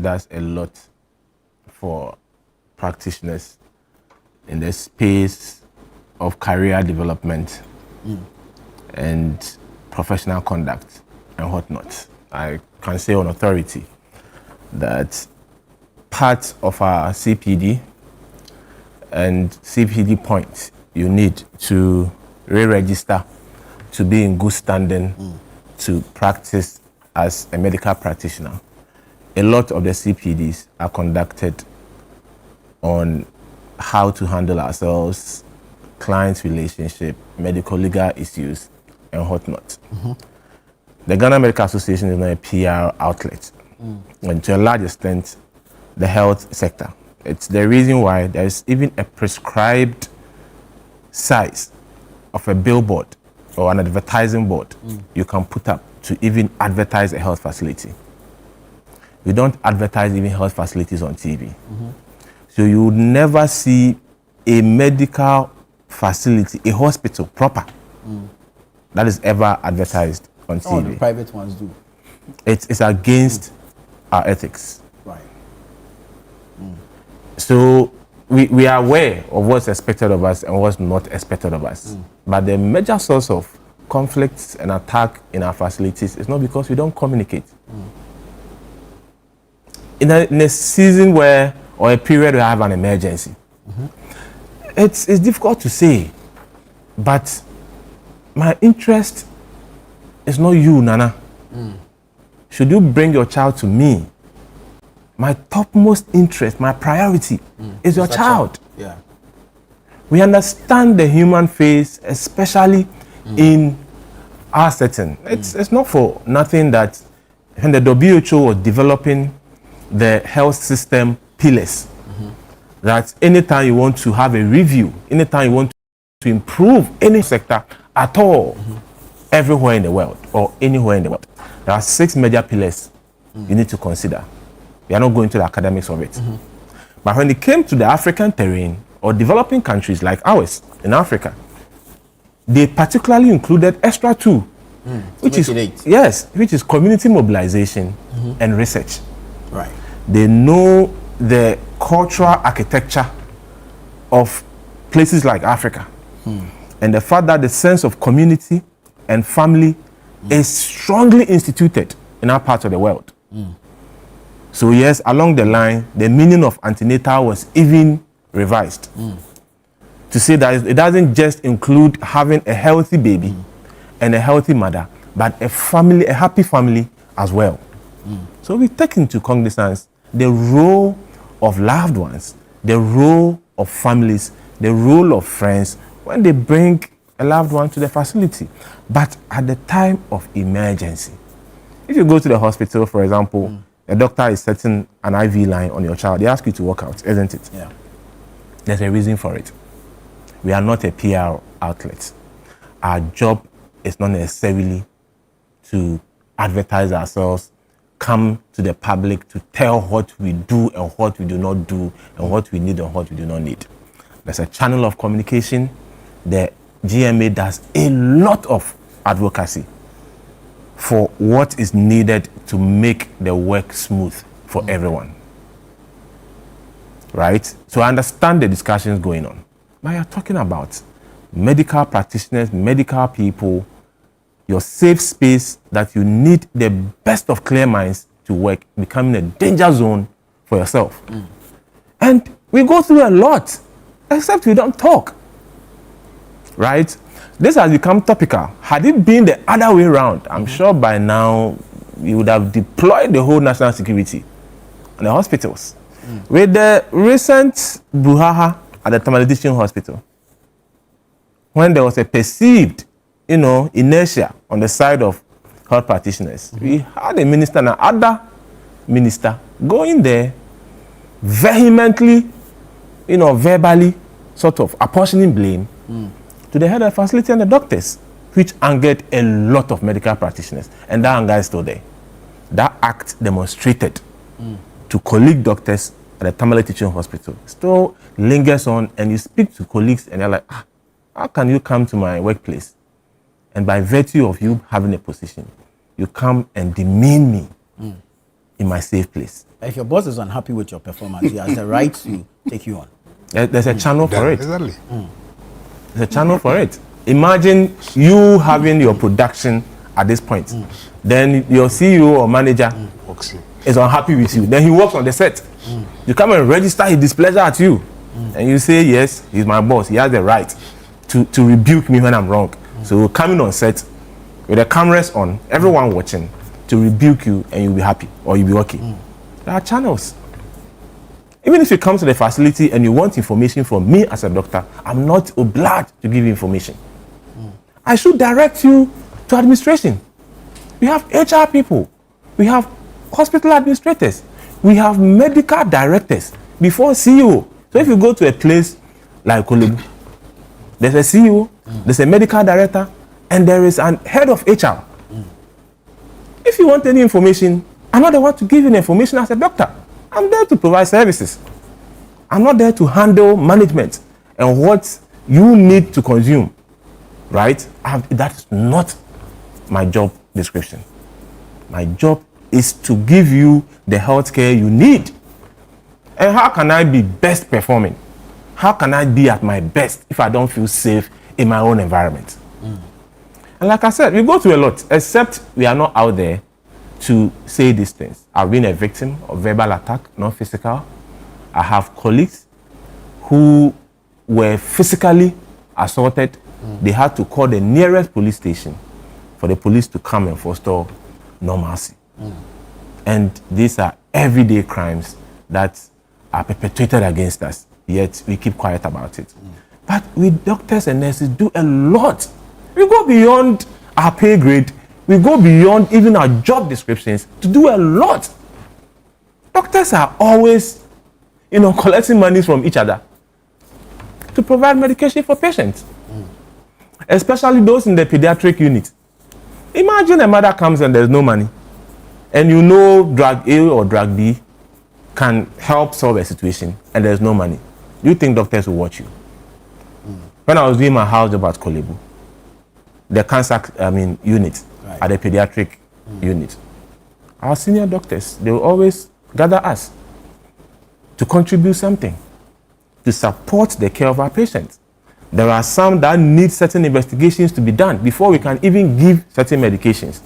does a lot for practitioners in the space of career development and professional conduct and whatnot. I can say on authority that part of our CPD and CPD points you need to re-register to be in good standing to practice as a medical practitioner. A lot of the CPDs are conducted on how to handle ourselves, client relationship, medical legal issues, and whatnot. The Ghana Medical Association is not a PR outlet, and to a large extent, the health sector. It's the reason why there is even a prescribed size of a billboard or an advertising board you can put up to even advertise a health facility. We don't advertise even health facilities on TV. So you would never see a medical facility, a hospital proper, that is ever advertised on TV. Oh, the private ones do. It's against our ethics. Right. So we are aware of what's expected of us and what's not expected of us. But the major source of conflicts and attack in our facilities is not because we don't communicate. In a season where, or a period where I have an emergency, it's difficult to say, but my interest is not you, Nana. Should you bring your child to me, my topmost interest, my priority is your child. Yeah. We understand the human face, especially in our setting. It's not for nothing that when the WHO was developing the health system pillars, that anytime you want to have a review, anytime you want to improve any sector at all, everywhere in the world or anywhere in the world, there are 6 major pillars you need to consider. We are not going to the academics of it. But when it came to the African terrain or developing countries like ours in Africa, they particularly included extra 2, which is community mobilization and research. Right. They know the cultural architecture of places like Africa, and the fact that the sense of community and family is strongly instituted in our part of the world. So yes, along the line, the meaning of antenatal was even revised to say that it doesn't just include having a healthy baby and a healthy mother, but a family, a happy family as well. So we take into cognizance the role of loved ones, the role of families, the role of friends when they bring a loved one to the facility. But at the time of emergency, if you go to the hospital, for example, a doctor is setting an IV line on your child, they ask you to walk out, isn't it? Yeah. There's a reason for it. We are not a PR outlet. Our job is not necessarily to advertise ourselves, come to the public to tell what we do and what we do not do and what we need and what we do not need. There's a channel of communication. The GMA does a lot of advocacy for what is needed to make the work smooth for everyone. Right? So I understand the discussions going on. But you're talking about medical practitioners, medical people, your safe space that you need the best of clear minds to work, becoming a danger zone for yourself. And we go through a lot, except we don't talk. Right? This has become topical. Had it been the other way around, I'm sure by now you would have deployed the whole national security in the hospitals. With the recent brouhaha at the Tamale Teaching Hospital, when there was a perceived, inertia on the side of health practitioners, we had a minister and another minister going there vehemently, verbally, sort of apportioning blame to the head of the facility and the doctors, which angered a lot of medical practitioners. And that anger is still there. That act demonstrated to colleague doctors at the Tamale Teaching Hospital still lingers on, and you speak to colleagues and they're like, how can you come to my workplace and by virtue of you having a position, you come and demean me in my safe place. If your boss is unhappy with your performance, he has the right to take you on. There's a channel for it. Exactly. There's a channel for it. Imagine you having your production at this point. Then your CEO or manager is unhappy with you. Then he works on the set. You come and register his displeasure at you. And you say, yes, he's my boss. He has the right to rebuke me when I'm wrong. So coming on set with the cameras on, everyone watching, to rebuke you, and you'll be happy or you'll be okay. There are channels. Even if you come to the facility and you want information from me as a doctor, I'm not obliged to give you information. I should direct you to administration. We have HR people. We have hospital administrators. We have medical directors before CEO. So if you go to a place like Kolebu, there's a CEO, there's a medical director, and there is an head of HR. If you want any information, I'm not the one to give you the information as a doctor. I'm there to provide services. I'm not there to handle management and what you need to consume, right? That is not my job description. My job is to give you the healthcare you need. And how can I be best performing? How can I be at my best if I don't feel safe in my own environment? And like I said, we go through a lot, except we are not out there to say these things. I've been a victim of verbal attack, not physical. I have colleagues who were physically assaulted. They had to call the nearest police station for the police to come and forestall normalcy. And these are everyday crimes that are perpetrated against us, yet we keep quiet about it. But we doctors and nurses do a lot. We go beyond our pay grade. We go beyond even our job descriptions to do a lot. Doctors are always, collecting money from each other to provide medication for patients, especially those in the pediatric unit. Imagine a mother comes and there's no money, and drug A or drug B can help solve a situation, and there's no money. You think doctors will watch you? When I was doing my house job at Kolebu, the cancer unit, right, at the pediatric unit, our senior doctors, they will always gather us to contribute something to support the care of our patients. There are some that need certain investigations to be done before we can even give certain medications.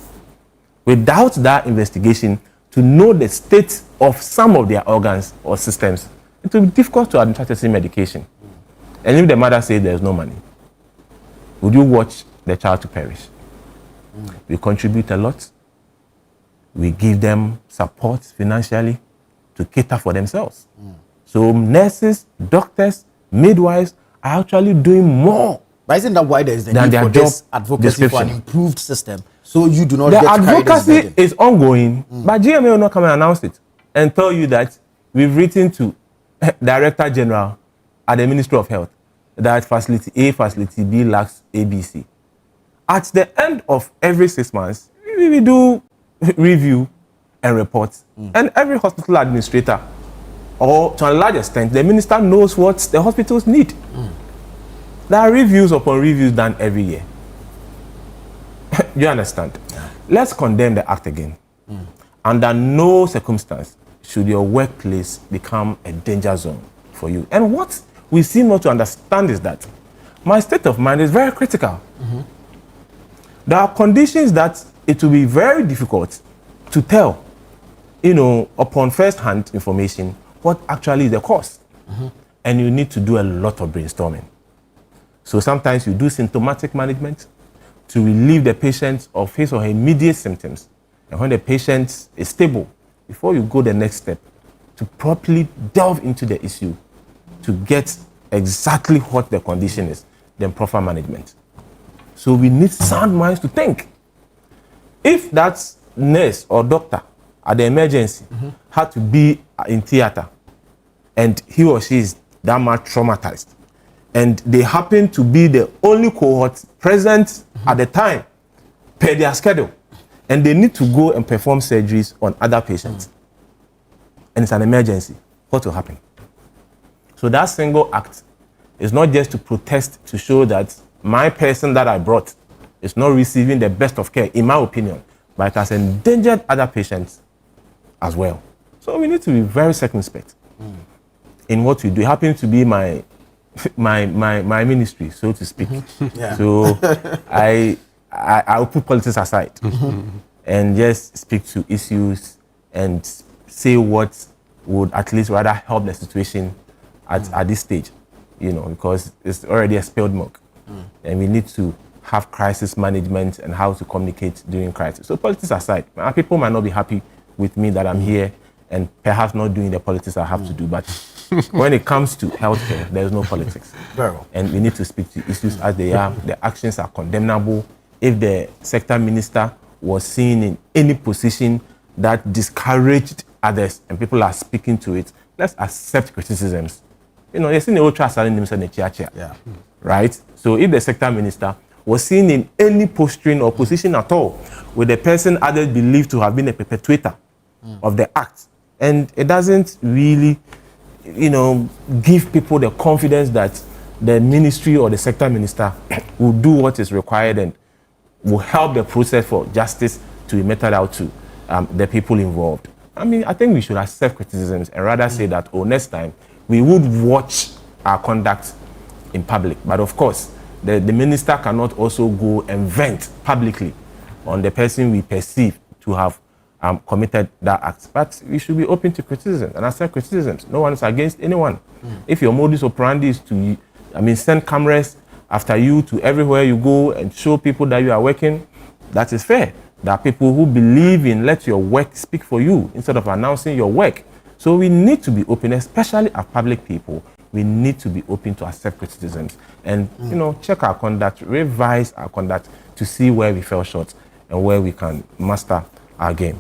Without that investigation, to know the state of some of their organs or systems, it will be difficult to administer certain medication. And if the mother says there's no money, would you watch the child to perish? We contribute a lot. We give them support financially to cater for themselves. So nurses, doctors, midwives are actually doing more. But isn't that why there is the need for this advocacy for an improved system? So you do not get carried The advocacy is ongoing, but GMA will not come and announce it and tell you that we've written to Director General at the Ministry of Health that facility A, facility B lacks ABC. At the end of every 6 months, we do review and reports, and every hospital administrator, or to a large extent, the minister knows what the hospitals need. There are reviews upon reviews done every year. You understand? Yeah. Let's condemn the act again. Under no circumstance should your workplace become a danger zone for you. And what we seem not to understand is that my state of mind is very critical. There are conditions that it will be very difficult to tell, upon first-hand information, what actually is the cause. And you need to do a lot of brainstorming. So sometimes you do symptomatic management to relieve the patient of his or her immediate symptoms. And when the patient is stable, before you go the next step, to properly delve into the issue, to get exactly what the condition is, then proper management. So we need sound minds to think. If that nurse or doctor at the emergency had to be in theater, and he or she is that much traumatized, and they happen to be the only cohort present at the time per their schedule, and they need to go and perform surgeries on other patients, and it's an emergency, what will happen? So that single act is not just to protest to show that my person that I brought is not receiving the best of care, in my opinion, but it has endangered other patients as well. So we need to be very circumspect in what we do. It happens to be my ministry, so to speak. Yeah. So I'll put politics aside and just speak to issues and say what would at least rather help the situation at this stage, you know, because it's already a spilled milk. And we need to have crisis management and how to communicate during crisis. So politics aside, people might not be happy with me that I'm here and perhaps not doing the politics I have to do, but when it comes to healthcare, there's no politics. Very well. And we need to speak to issues as they are. The actions are condemnable. If the sector minister was seen in any position that discouraged others and people are speaking to it, let's accept criticisms. You know, you're seeing the old trust in the yeah. Right? So if the sector minister was seen in any posturing or position at all with the person others believed to have been a perpetrator of the act, and it doesn't really, you know, give people the confidence that the ministry or the sector minister will do what is required and will help the process for justice to be meted out to the people involved. I mean, I think we should accept criticisms and rather say that, oh, next time we would watch our conduct in public. But of course, the minister cannot also go and vent publicly on the person we perceive to have committed that act. But we should be open to criticism and accept criticisms. No one is against anyone. If your modus operandi is to, send cameras after you to everywhere you go and show people that you are working, that is fair. There are people who believe in let your work speak for you instead of announcing your work. So we need to be open, especially as public people. We need to be open to accept criticisms and, check our conduct, revise our conduct to see where we fell short and where we can master our game.